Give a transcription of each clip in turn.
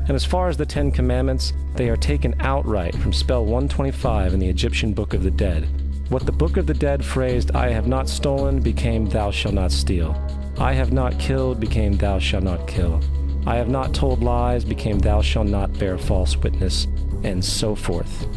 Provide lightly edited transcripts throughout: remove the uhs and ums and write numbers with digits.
And as far as the 10 Commandments, they are taken outright from spell 125 in the Egyptian Book of the Dead. What the Book of the Dead phrased, "I have not stolen," became "Thou shalt not steal." "I have not killed," became "Thou shalt not kill." "I have not told lies," became "Thou shalt not bear false witness," and so forth.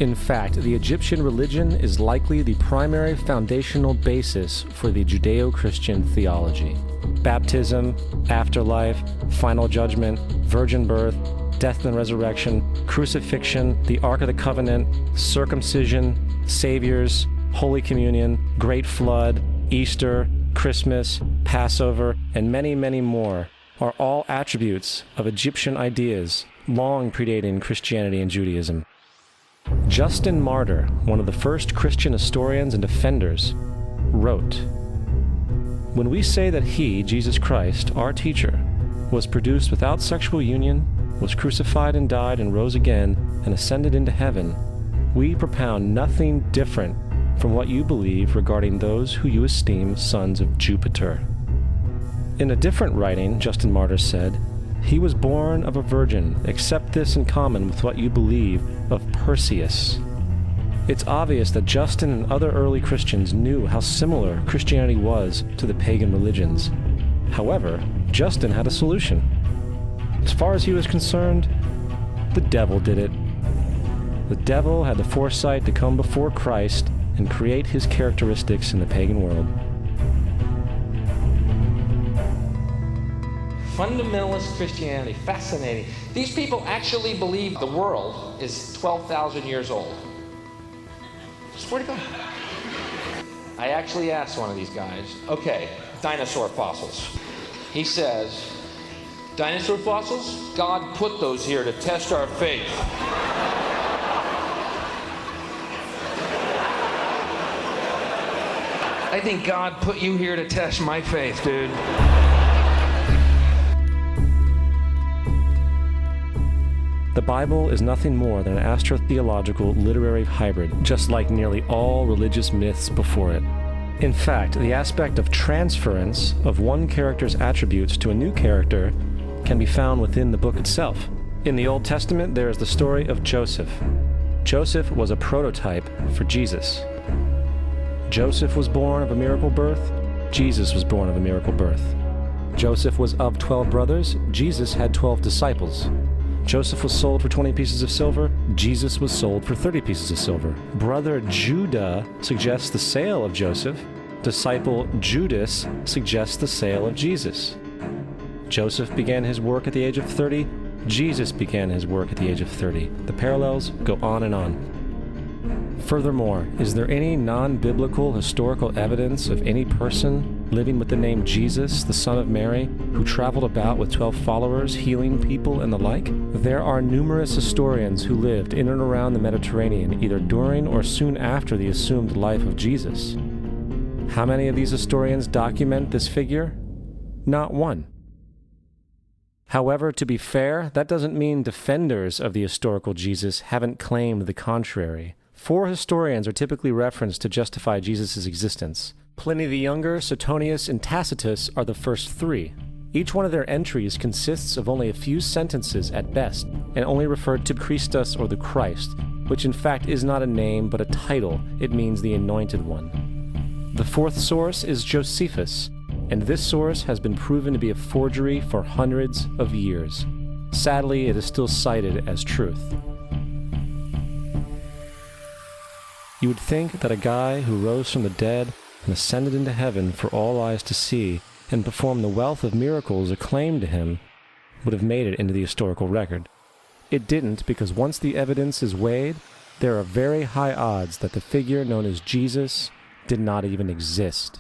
In fact, the Egyptian religion is likely the primary foundational basis for the Judeo-Christian theology. Baptism, afterlife, final judgment, virgin birth, death and resurrection, crucifixion, the Ark of the Covenant, circumcision, saviors, Holy Communion, Great Flood, Easter, Christmas, Passover, and many, many more are all attributes of Egyptian ideas long predating Christianity and Judaism. Justin Martyr, one of the first Christian historians and defenders, wrote, "When we say that he, Jesus Christ, our teacher, was produced without sexual union, was crucified and died and rose again and ascended into heaven, we propound nothing different from what you believe regarding those who you esteem sons of Jupiter." In a different writing, Justin Martyr said, "He was born of a virgin, except this in common with what you believe of Perseus." It's obvious that Justin and other early Christians knew how similar Christianity was to the pagan religions. However, Justin had a solution. As far as he was concerned, the devil did it. The devil had the foresight to come before Christ and create his characteristics in the pagan world. Fundamentalist Christianity, fascinating. These people actually believe the world is 12,000 years old. Swear to God. I actually asked one of these guys, okay, dinosaur fossils. He says, dinosaur fossils? God put those here to test our faith. I think God put you here to test my faith, dude. The Bible is nothing more than an astrotheological literary hybrid, just like nearly all religious myths before it. In fact, the aspect of transference of one character's attributes to a new character can be found within the book itself. In the Old Testament, there is the story of Joseph. Joseph was a prototype for Jesus. Joseph was born of a miracle birth. Jesus was born of a miracle birth. Joseph was of 12 brothers. Jesus had 12 disciples. Joseph was sold for 20 pieces of silver. Jesus was sold for 30 pieces of silver. Brother Judah suggests the sale of Joseph. Disciple Judas suggests the sale of Jesus. Joseph began his work at the age of 30. Jesus began his work at the age of 30. The parallels go on and on. Furthermore, is there any non-biblical historical evidence of any person living with the name Jesus, the son of Mary, who traveled about with 12 followers, healing people and the like? There are numerous historians who lived in and around the Mediterranean, either during or soon after the assumed life of Jesus. How many of these historians document this figure? Not one. However, to be fair, that doesn't mean defenders of the historical Jesus haven't claimed the contrary. 4 historians are typically referenced to justify Jesus' existence. Pliny the Younger, Suetonius, and Tacitus are the first 3. Each one of their entries consists of only a few sentences at best, and only referred to Christus or the Christ, which in fact is not a name but a title. It means the Anointed One. The 4th source is Josephus, and this source has been proven to be a forgery for hundreds of years. Sadly, it is still cited as truth. You would think that a guy who rose from the dead and ascended into heaven for all eyes to see and performed the wealth of miracles acclaimed to him would have made it into the historical record. It didn't, because once the evidence is weighed, there are very high odds that the figure known as Jesus did not even exist.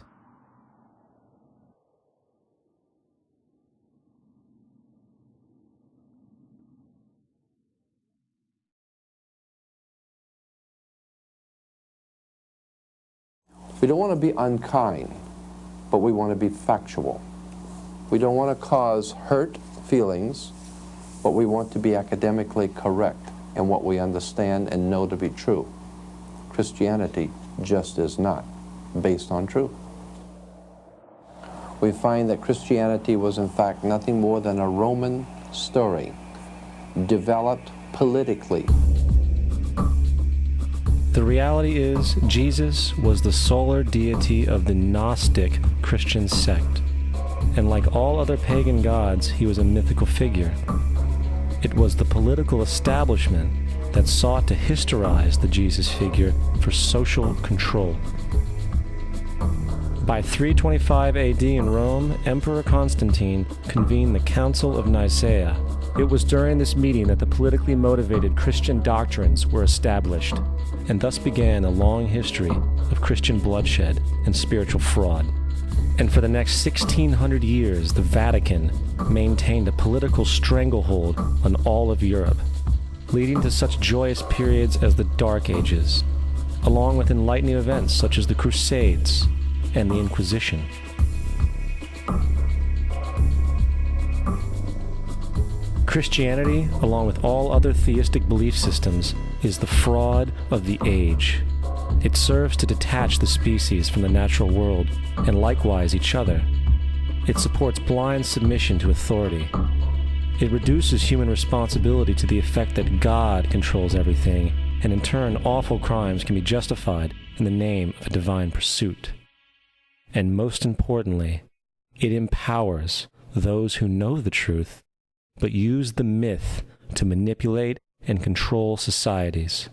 We don't want to be unkind, but we want to be factual. We don't want to cause hurt feelings, but we want to be academically correct in what we understand and know to be true. Christianity just is not based on truth. We find that Christianity was in fact nothing more than a Roman story developed politically. The reality is, Jesus was the solar deity of the Gnostic Christian sect. And like all other pagan gods, he was a mythical figure. It was the political establishment that sought to historize the Jesus figure for social control. By 325 AD in Rome, Emperor Constantine convened the Council of Nicaea. It was during this meeting that the politically motivated Christian doctrines were established, and thus began a long history of Christian bloodshed and spiritual fraud. And for the next 1600 years, the Vatican maintained a political stranglehold on all of Europe, leading to such joyous periods as the Dark Ages, along with enlightening events such as the Crusades and the Inquisition. Christianity, along with all other theistic belief systems, is the fraud of the age. It serves to detach the species from the natural world, and likewise each other. It supports blind submission to authority. It reduces human responsibility to the effect that God controls everything, and in turn awful crimes can be justified in the name of a divine pursuit. And most importantly, it empowers those who know the truth, but use the myth to manipulate and control societies.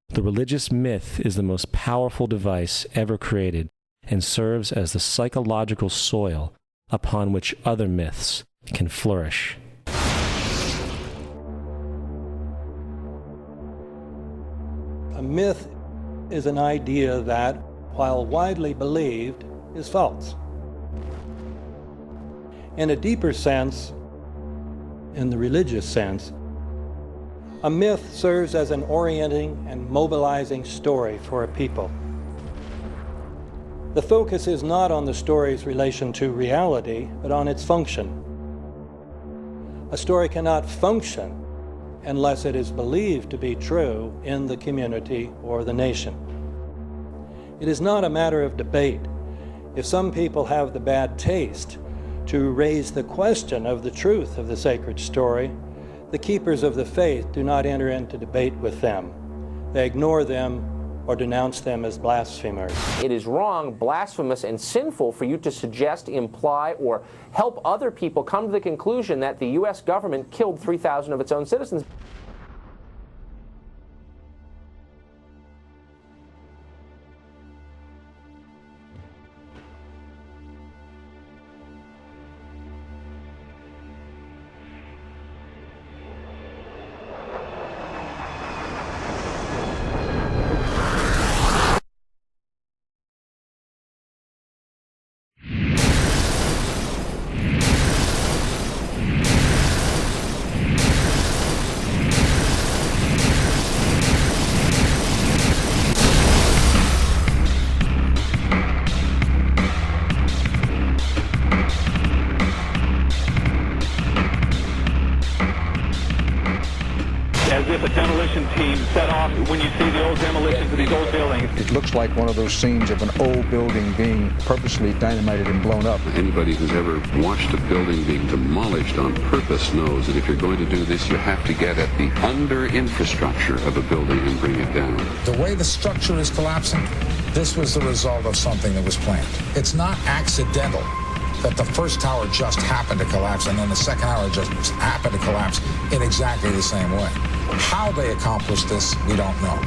The religious myth is the most powerful device ever created and serves as the psychological soil upon which other myths can flourish. A myth is an idea that, while widely believed, is false. In a deeper sense, in the religious sense, a myth serves as an orienting and mobilizing story for a people. The focus is not on the story's relation to reality, but on its function. A story cannot function unless it is believed to be true in the community or the nation. It is not a matter of debate. If some people have the bad taste to raise the question of the truth of the sacred story, the keepers of the faith do not enter into debate with them. They ignore them or denounce them as blasphemers. It is wrong, blasphemous, and sinful for you to suggest, imply, or help other people come to the conclusion that the U.S. government killed 3,000 of its own citizens. As if a demolition team set off when you see the old demolitions of these old buildings. It looks like one of those scenes of an old building being purposely dynamited and blown up. Anybody who's ever watched a building being demolished on purpose knows that if you're going to do this, you have to get at the under-infrastructure of a building and bring it down. The way the structure is collapsing, this was the result of something that was planned. It's not accidental that the first tower just happened to collapse and then the second tower just happened to collapse in exactly the same way. How they accomplished this, we don't know.